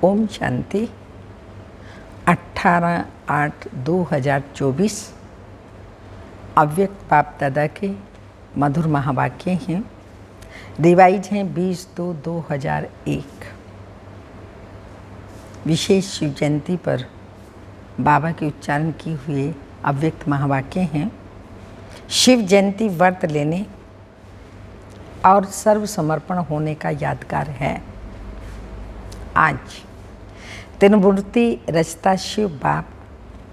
ओम शांति। 18/8/2024 अव्यक्त बाप दादा के मधुर महावाक्य हैं। रिवाइज हैं 20/2/2001। विशेष शिव जयंती पर बाबा के उच्चारण किए हुए अव्यक्त महावाक्य हैं। शिव जयंती व्रत लेने और सर्व समर्पण होने का यादगार है। आज त्रिमूर्ति रचता शिव बाप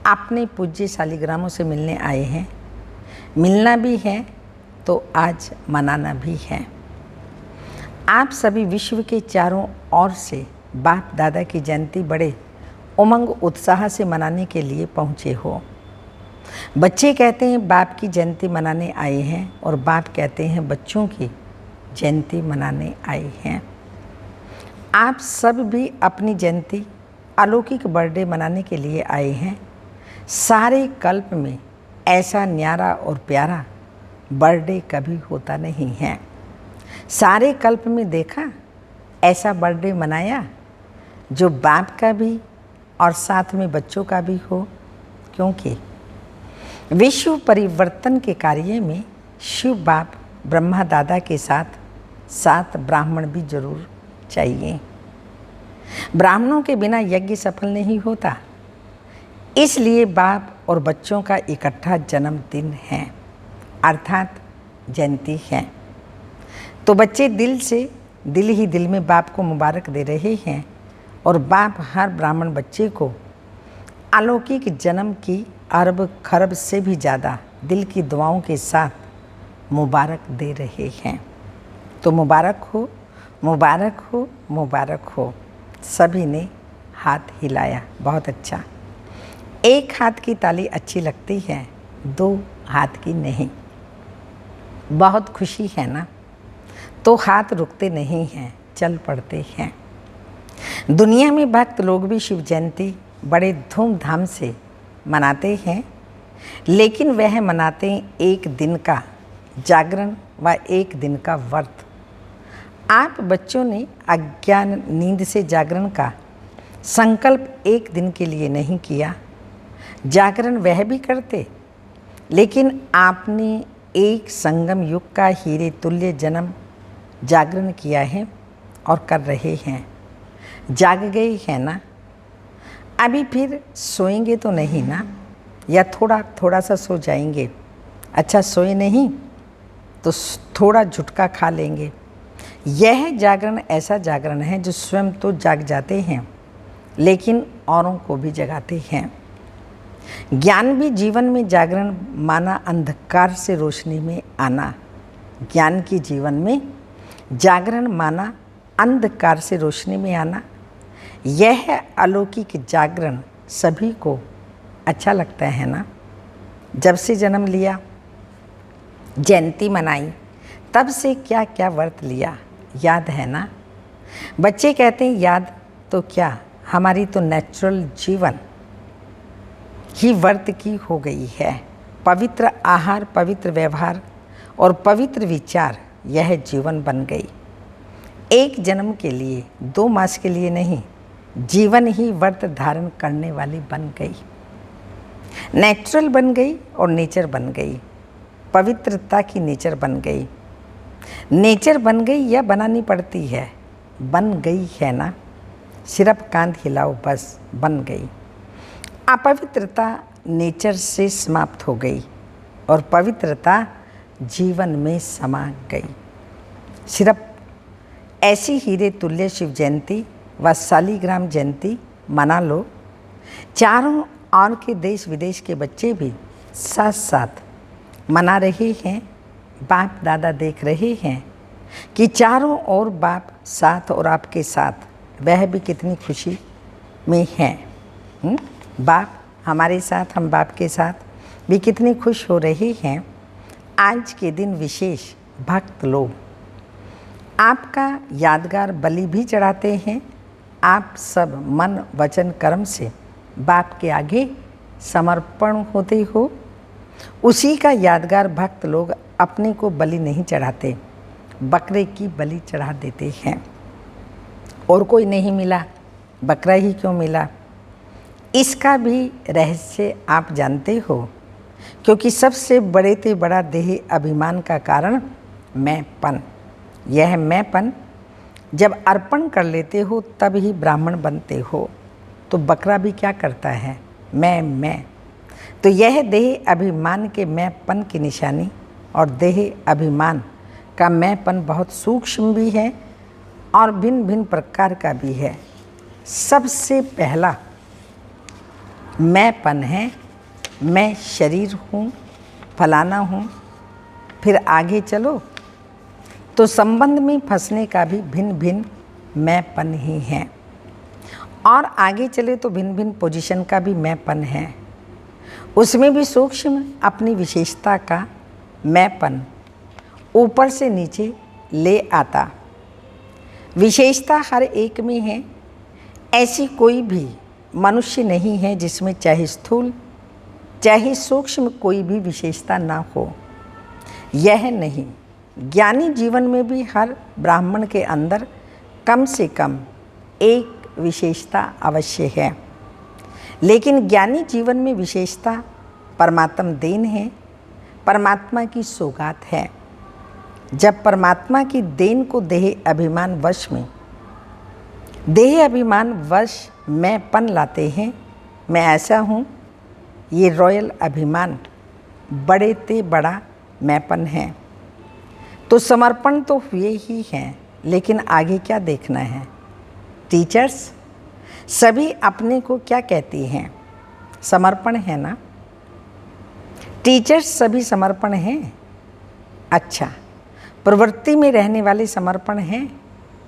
अपने पूज्य शालिग्रामों से मिलने आए हैं। मिलना भी है तो आज मनाना भी है। आप सभी विश्व के चारों ओर से बाप दादा की जयंती बड़े उमंग उत्साह से मनाने के लिए पहुँचे हो। बच्चे कहते हैं बाप की जयंती मनाने आए हैं और बाप कहते हैं बच्चों की जयंती मनाने आए हैं। आप सब भी अपनी जयंती अलौकिक बर्थडे मनाने के लिए आए हैं। सारे कल्प में ऐसा न्यारा और प्यारा बर्थडे कभी होता नहीं है। सारे कल्प में देखा ऐसा बर्थडे मनाया जो बाप का भी और साथ में बच्चों का भी हो, क्योंकि विश्व परिवर्तन के कार्य में शिव बाप ब्रह्मा दादा के साथ साथ ब्राह्मण भी जरूर चाहिए। ब्राह्मणों के बिना यज्ञ सफल नहीं होता, इसलिए बाप और बच्चों का इकट्ठा जन्मदिन है, अर्थात जयंती है। तो बच्चे दिल ही दिल में बाप को मुबारक दे रहे हैं और बाप हर ब्राह्मण बच्चे को अलौकिक जन्म की अरब खरब से भी ज़्यादा दिल की दुआओं के साथ मुबारक दे रहे हैं। तो मुबारक हो, मुबारक हो, मुबारक हो। सभी ने हाथ हिलाया, बहुत अच्छा। एक हाथ की ताली अच्छी लगती है, दो हाथ की नहीं। बहुत खुशी है ना, तो हाथ रुकते नहीं हैं, चल पड़ते हैं। दुनिया में भक्त लोग भी शिव जयंती बड़े धूमधाम से मनाते हैं, लेकिन वह मनाते एक दिन का जागरण व एक दिन का व्रत। आप बच्चों ने अज्ञान नींद से जागरण का संकल्प एक दिन के लिए नहीं किया। जागरण वह भी करते, लेकिन आपने एक संगम युग का हीरे तुल्य जन्म जागरण किया है और कर रहे हैं। जाग गए हैं ना, अभी फिर सोएंगे तो नहीं ना, या थोड़ा सा सो जाएंगे। अच्छा, सोए नहीं तो थोड़ा झुटका खा लेंगे। यह जागरण ऐसा जागरण है जो स्वयं तो जाग जाते हैं, लेकिन औरों को भी जगाते हैं। ज्ञान भी जीवन में जागरण माना अंधकार से रोशनी में आना। ज्ञान की जीवन में जागरण माना अंधकार से रोशनी में आना। यह अलौकिक जागरण सभी को अच्छा लगता है ना। जब से जन्म लिया, जयंती मनाई, तब से क्या क्या व्रत लिया, याद है ना। बच्चे कहते हैं याद तो क्या, हमारी तो नेचुरल जीवन ही व्रत की हो गई है। पवित्र आहार, पवित्र व्यवहार और पवित्र विचार, यह जीवन बन गई। एक जन्म के लिए, 2 मास के लिए नहीं, जीवन ही व्रत धारण करने वाली बन गई। नेचुरल बन गई और नेचर बन गई। पवित्रता की नेचर बन गई। नेचर बन गई या बनानी पड़ती है, बन गई है ना। सिर्फ कांध हिलाओ, बस बन गई। अपवित्रता नेचर से समाप्त हो गई और पवित्रता जीवन में समा गई। सिर्फ ऐसी हीरे तुल्य शिव जयंती व शालिग्राम जयंती मना लो। चारों ओर के देश विदेश के बच्चे भी साथ साथ मना रहे हैं। बाप दादा देख रहे हैं कि चारों ओर बाप साथ और आपके साथ, वह भी कितनी खुशी में हैं। बाप हमारे साथ, हम बाप के साथ भी कितनी खुश हो रहे हैं। आज के दिन विशेष भक्त लोग आपका यादगार बलि भी चढ़ाते हैं। आप सब मन वचन कर्म से बाप के आगे समर्पण होते हो। उसी का यादगार भक्त लोग अपने को बलि नहीं चढ़ाते, बकरे की बलि चढ़ा देते हैं। और कोई नहीं मिला बकरा ही क्यों मिला? इसका भी रहस्य आप जानते हो, क्योंकि सबसे बड़े से बड़ा देह अभिमान का कारण मैंपन। यह मैंपन जब अर्पण कर लेते हो तब ही ब्राह्मण बनते हो। तो बकरा भी क्या करता है? मैं। तो यह देह अभिमान के मैंपन की निशानी, और देह अभिमान का मैंपन बहुत सूक्ष्म भी है और भिन्न भिन्न प्रकार का भी है। सबसे पहला मैंपन है, मैं शरीर हूँ, फलाना हूँ। फिर आगे चलो तो संबंध में फंसने का भी भिन्न भिन्न मैंपन ही है, और आगे चले तो भिन्न भिन्न पोजीशन का भी मैंपन है। उसमें भी सूक्ष्म अपनी विशेषता का मैंपन ऊपर से नीचे ले आता। विशेषता हर एक में है। ऐसी कोई भी मनुष्य नहीं है जिसमें चाहे स्थूल चाहे सूक्ष्म कोई भी विशेषता ना हो। यह नहीं, ज्ञानी जीवन में भी हर ब्राह्मण के अंदर कम से कम एक विशेषता अवश्य है। लेकिन ज्ञानी जीवन में विशेषता परमात्मा देन है, परमात्मा की सौगात है। जब परमात्मा की देन को देह अभिमान वश में, देह अभिमान वश मैंपन लाते हैं, मैं ऐसा हूँ, ये रॉयल अभिमान बड़े ते बड़ा मैंपन है। तो समर्पण तो हुए ही हैं, लेकिन आगे क्या देखना है? टीचर्स सभी अपने को क्या कहती हैं? समर्पण है ना? टीचर्स सभी समर्पण हैं। अच्छा, प्रवृत्ति में रहने वाले समर्पण हैं,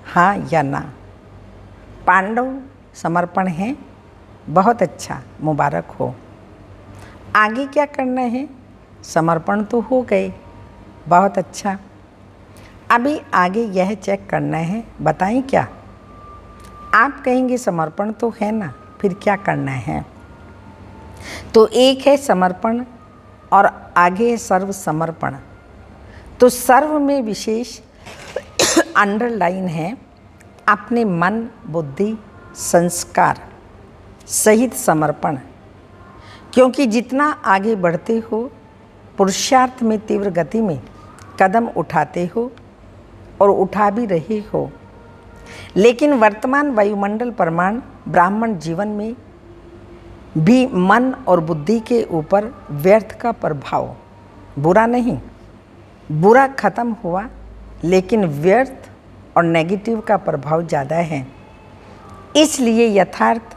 हाँ या ना? पांडव समर्पण हैं, बहुत अच्छा, मुबारक हो। आगे क्या करना है? समर्पण तो हो गए, बहुत अच्छा। अभी आगे यह चेक करना है, बताएं क्या? आप कहेंगे समर्पण तो है ना, फिर क्या करना है? तो एक है समर्पण और आगे है सर्व समर्पण। तो सर्व में विशेष अंडरलाइन है अपने मन, बुद्धि, संस्कार सहित समर्पण। क्योंकि जितना आगे बढ़ते हो, पुरुषार्थ में तीव्र गति में कदम उठाते हो और उठा भी रहे हो, लेकिन वर्तमान वायुमंडल प्रमाण ब्राह्मण जीवन में भी मन और बुद्धि के ऊपर व्यर्थ का प्रभाव, बुरा नहीं, बुरा खत्म हुआ, लेकिन व्यर्थ और नेगेटिव का प्रभाव ज़्यादा है। इसलिए यथार्थ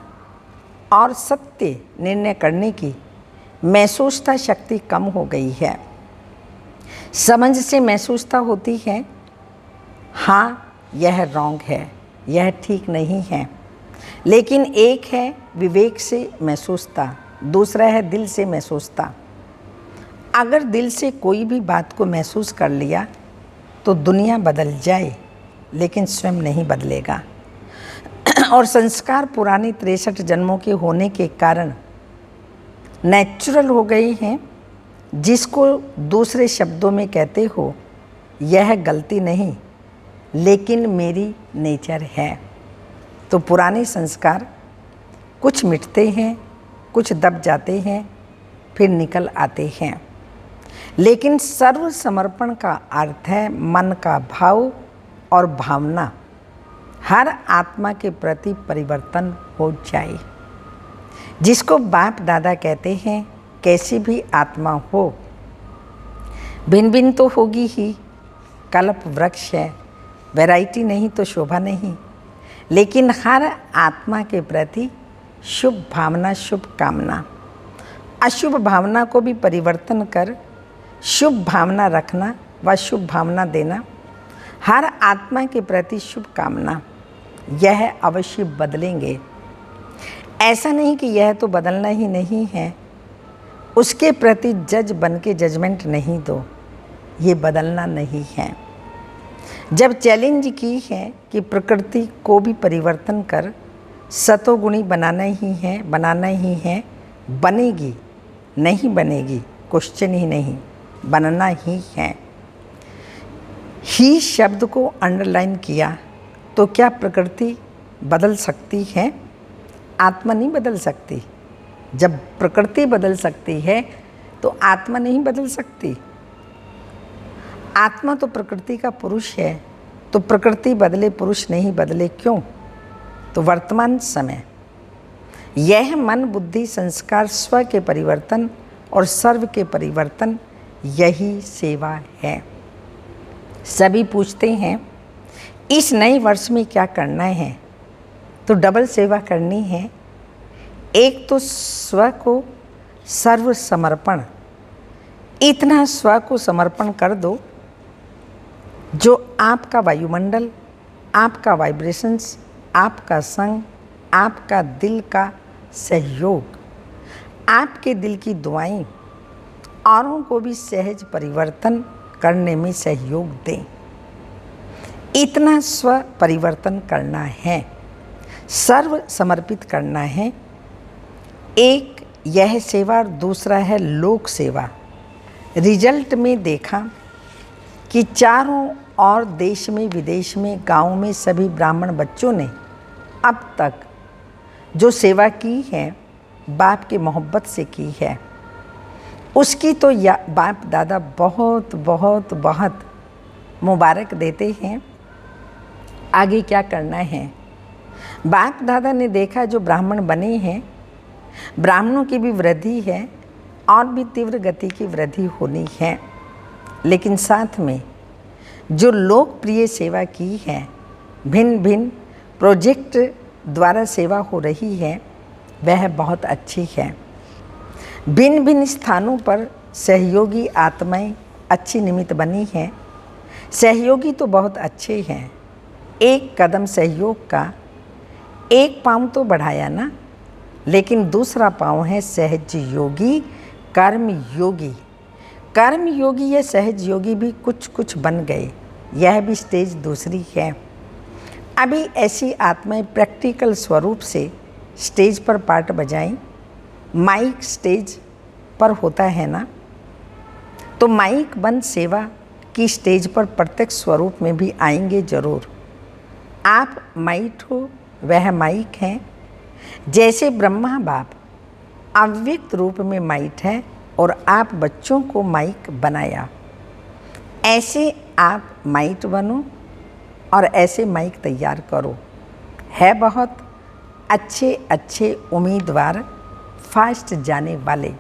और सत्य निर्णय करने की महसूसता शक्ति कम हो गई है। समझ से महसूसता होती है, हाँ यह रॉन्ग है, यह ठीक नहीं है। लेकिन एक है विवेक से महसूसता, दूसरा है दिल से महसूसता। अगर दिल से कोई भी बात को महसूस कर लिया तो दुनिया बदल जाए, लेकिन स्वयं नहीं बदलेगा। और संस्कार पुराने 63 जन्मों के होने के कारण नेचुरल हो गए हैं, जिसको दूसरे शब्दों में कहते हो, यह गलती नहीं लेकिन मेरी नेचर है। तो पुराने संस्कार कुछ मिटते हैं, कुछ दब जाते हैं, फिर निकल आते हैं। लेकिन सर्व समर्पण का अर्थ है मन का भाव और भावना हर आत्मा के प्रति परिवर्तन हो जाए। जिसको बाप दादा कहते हैं, कैसी भी आत्मा हो, भिन्न भिन्न तो होगी ही, कल्प वृक्ष है, वैरायटी नहीं तो शोभा नहीं। लेकिन हर आत्मा के प्रति शुभ भावना, शुभ कामना, अशुभ भावना को भी परिवर्तन कर शुभ भावना रखना व शुभ भावना देना, हर आत्मा के प्रति शुभ कामना, यह अवश्य बदलेंगे। ऐसा नहीं कि यह तो बदलना ही नहीं है, उसके प्रति जज बन के जजमेंट नहीं दो, ये बदलना नहीं है। जब चैलेंज की है कि प्रकृति को भी परिवर्तन कर सतोगुणी बनाना ही है, बनेगी नहीं बनेगी क्वेश्चन ही नहीं, बनना ही है। ही शब्द को अंडरलाइन किया तो क्या प्रकृति बदल सकती है, आत्मा नहीं बदल सकती। जब प्रकृति बदल सकती है तो आत्मा नहीं बदल सकती। आत्मा तो प्रकृति का पुरुष है, तो प्रकृति बदले पुरुष नहीं बदले क्यों? तो वर्तमान समय यह मन बुद्धि संस्कार स्व के परिवर्तन और सर्व के परिवर्तन, यही सेवा है। सभी पूछते हैं इस नए वर्ष में क्या करना है, तो डबल सेवा करनी है। एक तो स्व को सर्व समर्पण, इतना स्व को समर्पण कर दो जो आपका वायुमंडल, आपका वाइब्रेशंस, आपका संग, आपका दिल का सहयोग, आपके दिल की दुआएं औरों को भी सहज परिवर्तन करने में सहयोग दें। इतना स्व परिवर्तन करना है, सर्व समर्पित करना है। एक यह सेवा और दूसरा है लोक सेवा। रिजल्ट में देखा कि चारों और देश में विदेश में गांव में सभी ब्राह्मण बच्चों ने अब तक जो सेवा की है बाप की मोहब्बत से की है, उसकी तो बाप दादा बहुत बहुत बहुत मुबारक देते हैं। आगे क्या करना है? बाप दादा ने देखा जो ब्राह्मण बने हैं, ब्राह्मणों की भी वृद्धि है और भी तीव्र गति की वृद्धि होनी है, लेकिन साथ में जो लोकप्रिय सेवा की है, भिन्न भिन्न प्रोजेक्ट द्वारा सेवा हो रही है, वह बहुत अच्छी है। भिन्न भिन्न स्थानों पर सहयोगी आत्माएं अच्छी निमित्त बनी हैं। सहयोगी तो बहुत अच्छे हैं। एक कदम सहयोग का, एक पाँव तो बढ़ाया ना, लेकिन दूसरा पाँव है सहज योगी, कर्म योगी। कर्म योगी या सहज योगी भी कुछ कुछ बन गए, यह भी स्टेज दूसरी है। अभी ऐसी आत्माएं प्रैक्टिकल स्वरूप से स्टेज पर पार्ट बजाएं। माइक स्टेज पर होता है ना, तो माइक बंद सेवा की स्टेज पर प्रत्यक्ष स्वरूप में भी आएंगे जरूर। आप माइक हो, वह माइक हैं। जैसे ब्रह्मा बाप अव्यक्त रूप में माइक है और आप बच्चों को माइक बनाया, ऐसे आप माइक बनो और ऐसे माइक तैयार करो। है बहुत अच्छे अच्छे उम्मीदवार फास्ट जाने वाले।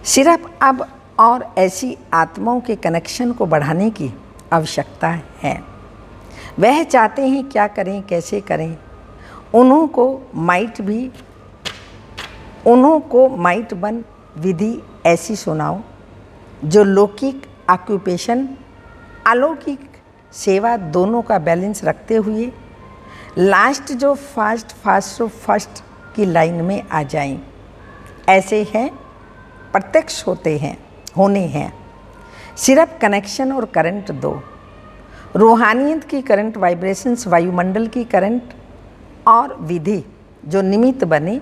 सिर्फ अब और ऐसी आत्माओं के कनेक्शन को बढ़ाने की आवश्यकता है। वह चाहते हैं क्या करें, कैसे करें। उन्हों को माइट बन विधि ऐसी सुनाओ जो लौकिक ऑक्यूपेशन, अलौकिक सेवा दोनों का बैलेंस रखते हुए लास्ट जो फर्स्ट की लाइन में आ जाएं। ऐसे हैं, प्रत्यक्ष होने हैं। सिर्फ कनेक्शन और करंट दो। रूहानियत की करंट, वाइब्रेशंस, वायुमंडल की करंट और विधि जो निमित्त बने,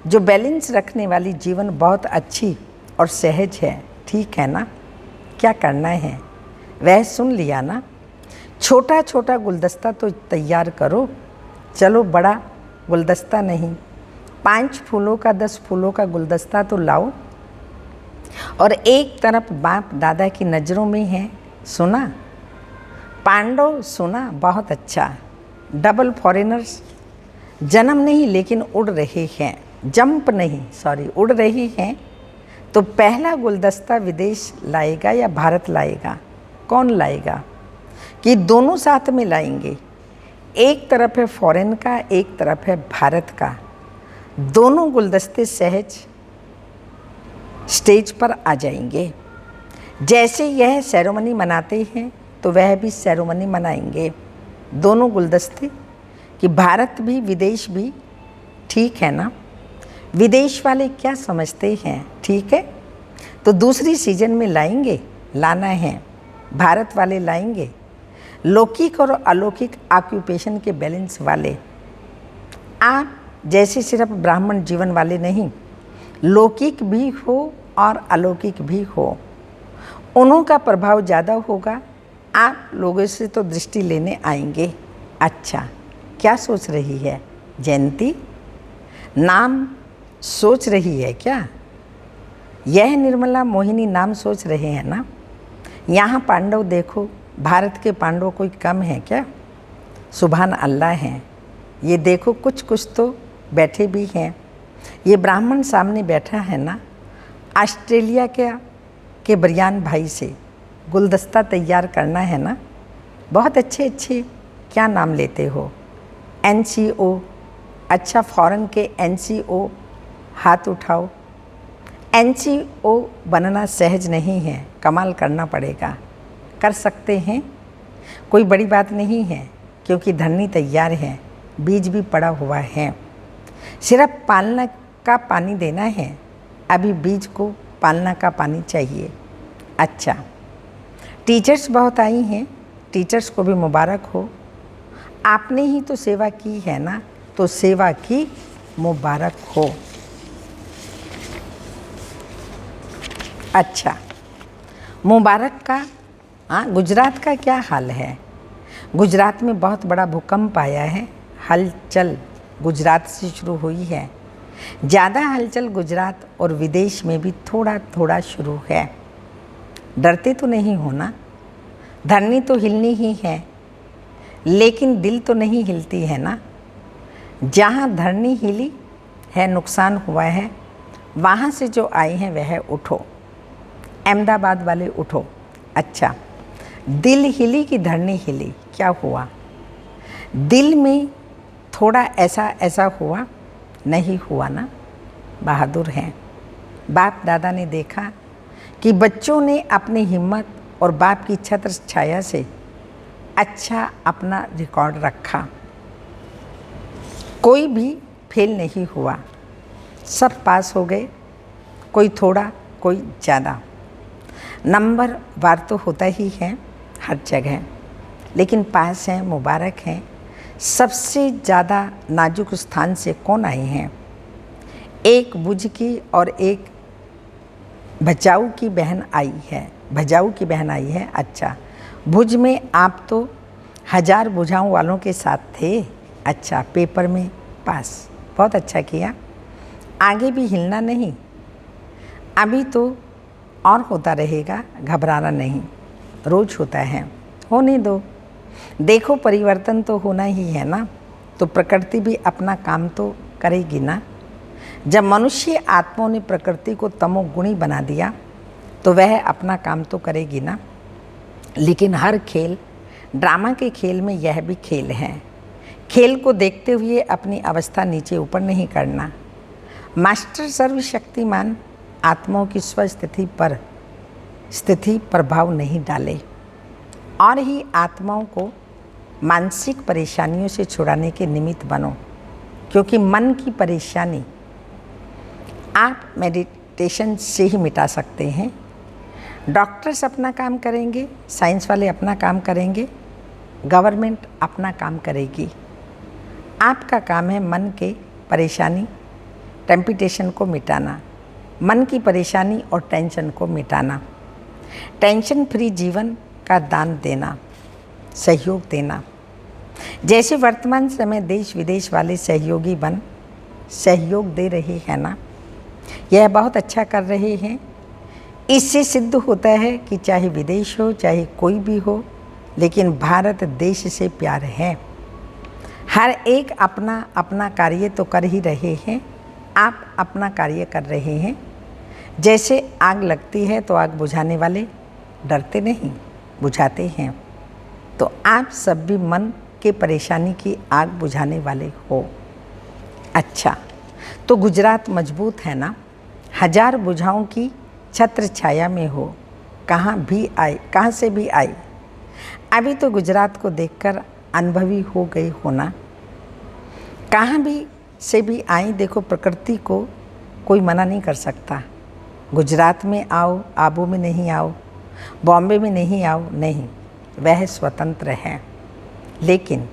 जो बैलेंस रखने वाली जीवन बहुत अच्छी और सहज है। ठीक है ना? क्या करना है वह सुन लिया ना। छोटा छोटा गुलदस्ता तो तैयार करो। चलो बड़ा गुलदस्ता नहीं, 5 फूलों का 10 फूलों का गुलदस्ता तो लाओ। और एक तरफ बाप दादा की नज़रों में है, सुना पांडव, सुना बहुत अच्छा। डबल फॉरेनर्स जन्म नहीं लेकिन उड़ रहे हैं, जंप नहीं सॉरी उड़ रही हैं। तो पहला गुलदस्ता विदेश लाएगा या भारत लाएगा? कौन लाएगा? कि दोनों साथ में लाएंगे। एक तरफ है फॉरेन का, एक तरफ है भारत का। दोनों गुलदस्ते सहज स्टेज पर आ जाएंगे। जैसे यह सेरेमनी मनाते हैं तो वह भी सेरेमनी मनाएंगे। दोनों गुलदस्ते कि भारत भी विदेश भी। ठीक है ना? विदेश वाले क्या समझते हैं? ठीक है, तो दूसरी सीजन में लाना है। भारत वाले लाएंगे लौकिक और अलौकिक ऑक्यूपेशन के बैलेंस वाले। आप जैसे सिर्फ ब्राह्मण जीवन वाले नहीं, लौकिक भी हो और अलौकिक भी हो। उन्हों का प्रभाव ज़्यादा होगा। आप लोगों से तो दृष्टि लेने आएंगे। अच्छा क्या सोच रही है जयंती? नाम सोच रही है क्या? यह निर्मला मोहिनी नाम सोच रहे हैं ना? यहाँ पांडव देखो, भारत के पांडव कोई कम है क्या? सुभान अल्लाह हैं। ये देखो कुछ कुछ तो बैठे भी हैं। ये ब्राह्मण सामने बैठा है ना, ऑस्ट्रेलिया के बरियान भाई से गुलदस्ता तैयार करना है ना। बहुत अच्छे अच्छे क्या नाम लेते हो? NCO। अच्छा, फॉरेन के NCO हाथ उठाओ। NCO बनना सहज नहीं है, कमाल करना पड़ेगा। कर सकते हैं, कोई बड़ी बात नहीं है, क्योंकि धरनी तैयार है, बीज भी पड़ा हुआ है, सिर्फ पालना का पानी देना है। अभी बीज को पालना का पानी चाहिए। अच्छा, टीचर्स बहुत आई हैं, टीचर्स को भी मुबारक हो। आपने ही तो सेवा की है ना, तो सेवा की मुबारक हो। अच्छा, मुबारक का गुजरात का क्या हाल है? गुजरात में बहुत बड़ा भूकंप आया है। हलचल गुजरात से शुरू हुई है। ज़्यादा हलचल गुजरात और विदेश में भी थोड़ा थोड़ा शुरू है। डरते तो नहीं हो ना? धरनी तो हिलनी ही है, लेकिन दिल तो नहीं हिलती है ना। जहाँ धरनी हिली है, नुकसान हुआ है, वहाँ से जो आए हैं वह उठो। अहमदाबाद वाले उठो। अच्छा, दिल हिली कि धरनी हिली? क्या हुआ? दिल में थोड़ा ऐसा ऐसा हुआ, नहीं हुआ ना। बहादुर हैं। बाप दादा ने देखा कि बच्चों ने अपनी हिम्मत और बाप की छत्र छाया से अच्छा अपना रिकॉर्ड रखा। कोई भी फेल नहीं हुआ, सब पास हो गए। कोई थोड़ा, कोई ज़्यादा। नंबर वार तो होता ही है हर जगह, लेकिन पास हैं, मुबारक हैं। सबसे ज़्यादा नाजुक स्थान से कौन आए हैं? एक भुज की और एक भचाऊ की बहन आई है। भजाऊ की बहन आई है। अच्छा, भुज में आप तो 1000 बुझाऊ वालों के साथ थे। अच्छा, पेपर में पास, बहुत अच्छा किया। आगे भी हिलना नहीं, अभी तो और होता रहेगा, घबराना नहीं, रोज होता है, होने दो। देखो परिवर्तन तो होना ही है ना, तो प्रकृति भी अपना काम तो करेगी ना। जब मनुष्य आत्माओं ने प्रकृति को तमोगुणी बना दिया, तो वह अपना काम तो करेगी ना। लेकिन हर खेल, ड्रामा के खेल में यह भी खेल है। खेल को देखते हुए अपनी अवस्था नीचे ऊपर नहीं करना। मास्टर सर्वशक्तिमान आत्माओं की स्वस्थिति पर प्रभाव नहीं डाले, और ही आत्माओं को मानसिक परेशानियों से छुड़ाने के निमित्त बनो। क्योंकि मन की परेशानी आप मेडिटेशन से ही मिटा सकते हैं। डॉक्टर्स अपना काम करेंगे, साइंस वाले अपना काम करेंगे, गवर्नमेंट अपना काम करेगी। आपका काम है मन के परेशानी, टेम्पटेशन को मिटाना, मन की परेशानी और टेंशन को मिटाना, टेंशन फ्री जीवन का दान देना, सहयोग देना। जैसे वर्तमान समय देश विदेश वाले सहयोगी बन सहयोग दे रहे हैं ना, यह बहुत अच्छा कर रहे हैं। इससे सिद्ध होता है कि चाहे विदेश हो, चाहे कोई भी हो, लेकिन भारत देश से प्यार है। हर एक अपना अपना कार्य तो कर ही रहे हैं। आप अपना कार्य कर रहे हैं। जैसे आग लगती है तो आग बुझाने वाले डरते नहीं, बुझाते हैं। तो आप सब भी मन के परेशानी की आग बुझाने वाले हो। अच्छा, तो गुजरात मजबूत है ना। 1000 बुझाओं की छत्र छाया में हो, कहाँ भी आए, कहाँ से भी आए। अभी तो गुजरात को देखकर अनुभवी हो गए हो ना। कहाँ भी से भी आई, देखो प्रकृति को कोई मना नहीं कर सकता। गुजरात में आओ, आबू में नहीं आओ, बॉम्बे में नहीं आओ, नहीं, वह स्वतंत्र है। लेकिन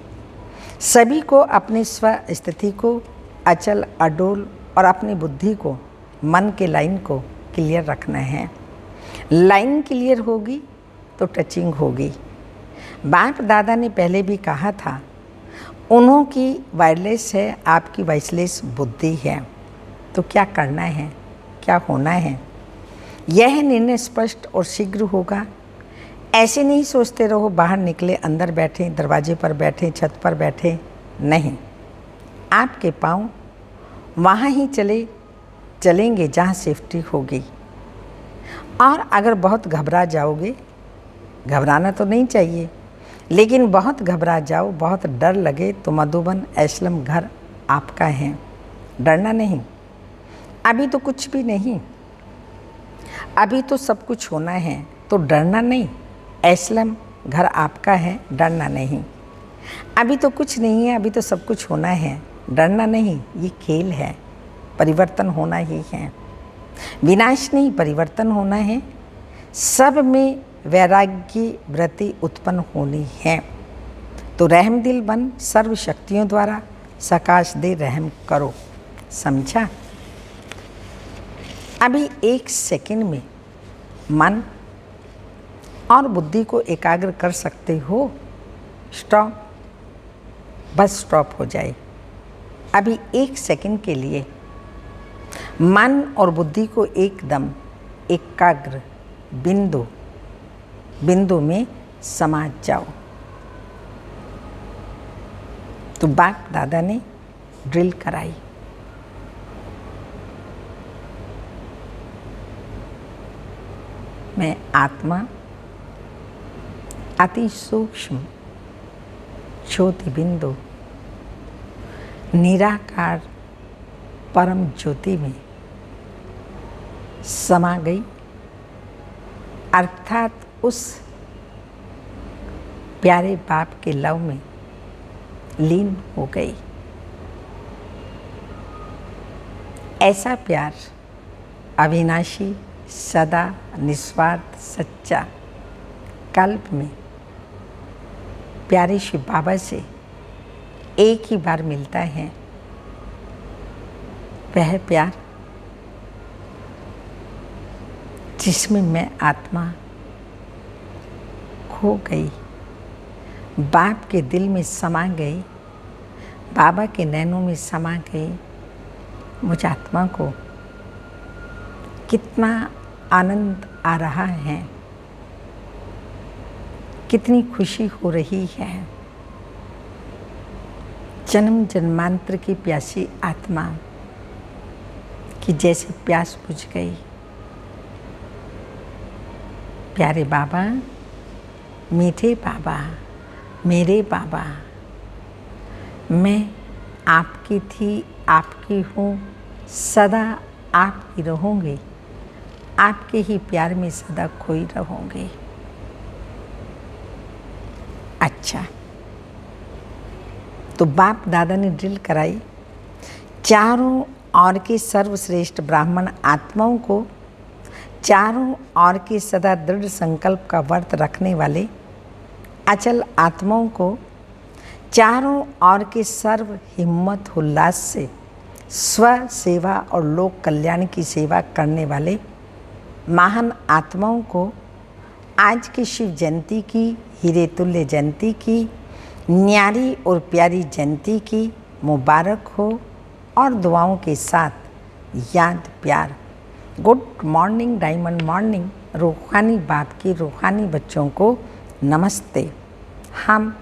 सभी को अपनी स्व स्थिति को अचल अडोल और अपनी बुद्धि को, मन के लाइन को क्लियर रखना है। लाइन क्लियर होगी तो टचिंग होगी। बाप दादा ने पहले भी कहा था, उन्हों की वायरलेस है, आपकी वायरलेस बुद्धि है। तो क्या करना है, क्या होना है, यह निर्णय स्पष्ट और शीघ्र होगा। ऐसे नहीं सोचते रहो बाहर निकले, अंदर बैठे, दरवाजे पर बैठे, छत पर बैठे, नहीं। आपके पाँव वहाँ ही चलेंगे जहाँ सेफ्टी होगी। और अगर बहुत घबरा जाओगे, घबराना तो नहीं चाहिए, लेकिन बहुत घबरा जाओ, बहुत डर लगे, तो मधुबन एस्लम घर आपका है, डरना नहीं। अभी तो कुछ भी नहीं, अभी तो सब कुछ होना है, तो डरना नहीं। एस्लम घर आपका है, डरना नहीं। अभी तो कुछ नहीं है, अभी तो सब कुछ होना है, डरना नहीं। ये खेल है, परिवर्तन होना ही है, विनाश नहीं, परिवर्तन होना है। सब में वैराग्य वृत्ति उत्पन्न होनी है। तो रहम दिल बन सर्व शक्तियों द्वारा सकाश दे रहम करो। समझा? अभी 1 सेकंड में मन और बुद्धि को एकाग्र कर सकते हो। स्टॉप, बस स्टॉप हो जाए। अभी 1 सेकंड के लिए मन और बुद्धि को एकदम एकाग्र बिंदु में समा जाओ। तो बाप दादा ने ड्रिल कराई। मैं आत्मा अति सूक्ष्म ज्योति बिंदु निराकार परम ज्योति में समा गई, अर्थात उस प्यारे बाप के लव में लीन हो गई। ऐसा प्यार अविनाशी, सदा निस्वार्थ, सच्चा, कल्प में प्यारे शिव बाबा से एक ही बार मिलता है। वह प्यार जिसमें मैं आत्मा खो गई, बाप के दिल में समा गई, बाबा के नैनों में समा गई। मुझ आत्मा को कितना आनंद आ रहा है, कितनी खुशी हो रही है। जन्म जन्मांतर की प्यासी आत्मा की जैसे प्यास बुझ गई। प्यारे बाबा, मीठे बाबा, मेरे बाबा, मैं आपकी थी, आपकी हूँ, सदा आपकी रहूँगी, आपके ही प्यार में सदा खोई रहूँगी। अच्छा, तो बाप दादा ने ड्रिल कराई। चारों ओर के सर्वश्रेष्ठ ब्राह्मण आत्माओं को, चारों ओर के सदा दृढ़ संकल्प का व्रत रखने वाले अचल आत्माओं को, चारों ओर के सर्व हिम्मत उल्लास से स्व सेवा और लोक कल्याण की सेवा करने वाले महान आत्माओं को आज की शिव जयंती की, हीरे तुल्य जयंती की, न्यारी और प्यारी जयंती की मुबारक हो। और दुआओं के साथ याद प्यार। Good morning, diamond morning. रूहानी बाप के रूहानी बच्चों को नमस्ते। हम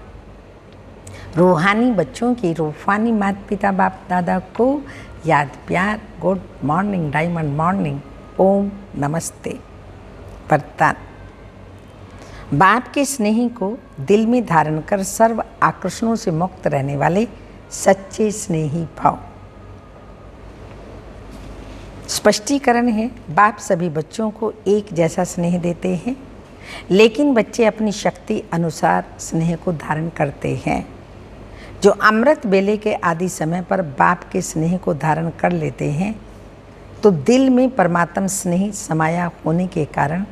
रूहानी बच्चों की रूहानी माता पिता बाप दादा को याद प्यार। Good morning, diamond morning. ओम नमस्ते। वरदान। बाप के स्नेही को दिल में धारण कर सर्व आकर्षणों से मुक्त रहने वाले सच्चे स्नेही भाव। स्पष्टीकरण है, बाप सभी बच्चों को एक जैसा स्नेह देते हैं, लेकिन बच्चे अपनी शक्ति अनुसार स्नेह को धारण करते हैं। जो अमृत बेले के आदि समय पर बाप के स्नेह को धारण कर लेते हैं, तो दिल में परमात्मा स्नेह समाया होने के कारण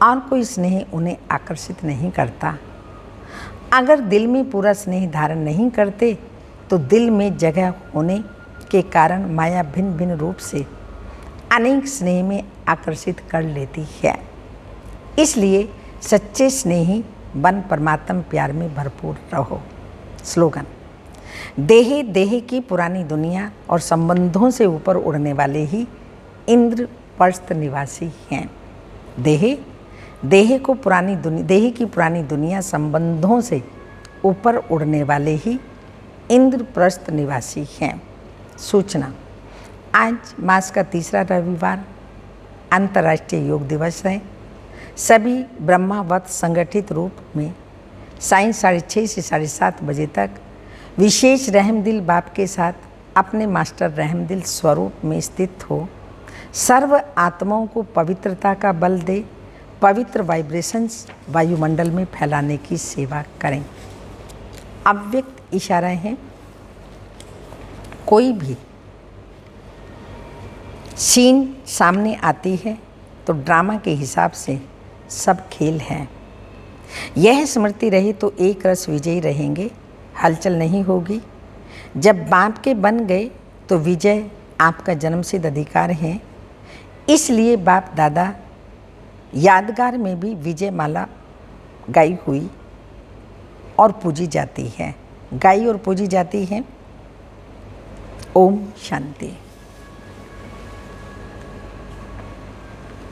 और कोई स्नेह उन्हें आकर्षित नहीं करता। अगर दिल में पूरा स्नेह धारण नहीं करते, तो दिल में जगह होने के कारण माया भिन्न भिन्न रूप से अनेक स्नेह में आकर्षित कर लेती है। इसलिए सच्चे स्नेही बन परमात्मा प्यार में भरपूर रहो। स्लोगन। देह की पुरानी दुनिया और संबंधों से ऊपर उड़ने वाले ही इंद्रप्रस्थ निवासी हैं। देह की पुरानी दुनिया संबंधों से ऊपर उड़ने वाले ही इंद्रप्रस्थ निवासी हैं। सूचना, आज मास का तीसरा रविवार अंतर्राष्ट्रीय योग दिवस है। सभी ब्रह्मावत संगठित रूप में सायं 6:30 से 7:30 बजे तक विशेष रहमदिल बाप के साथ अपने मास्टर रहमदिल स्वरूप में स्थित हो सर्व आत्माओं को पवित्रता का बल दे पवित्र वाइब्रेशंस वायुमंडल में फैलाने की सेवा करें। अव्यक्त इशारा है, कोई भी सीन सामने आती है तो ड्रामा के हिसाब से सब खेल हैं। यह स्मृति रही तो एक रस विजयी रहेंगे, हलचल नहीं होगी। जब बाप के बन गए तो विजय आपका जन्मसिद्ध अधिकार है। इसलिए बाप दादा यादगार में भी विजय माला गाई हुई और पूजी जाती है, गाई और पूजी जाती है। ओम शांति।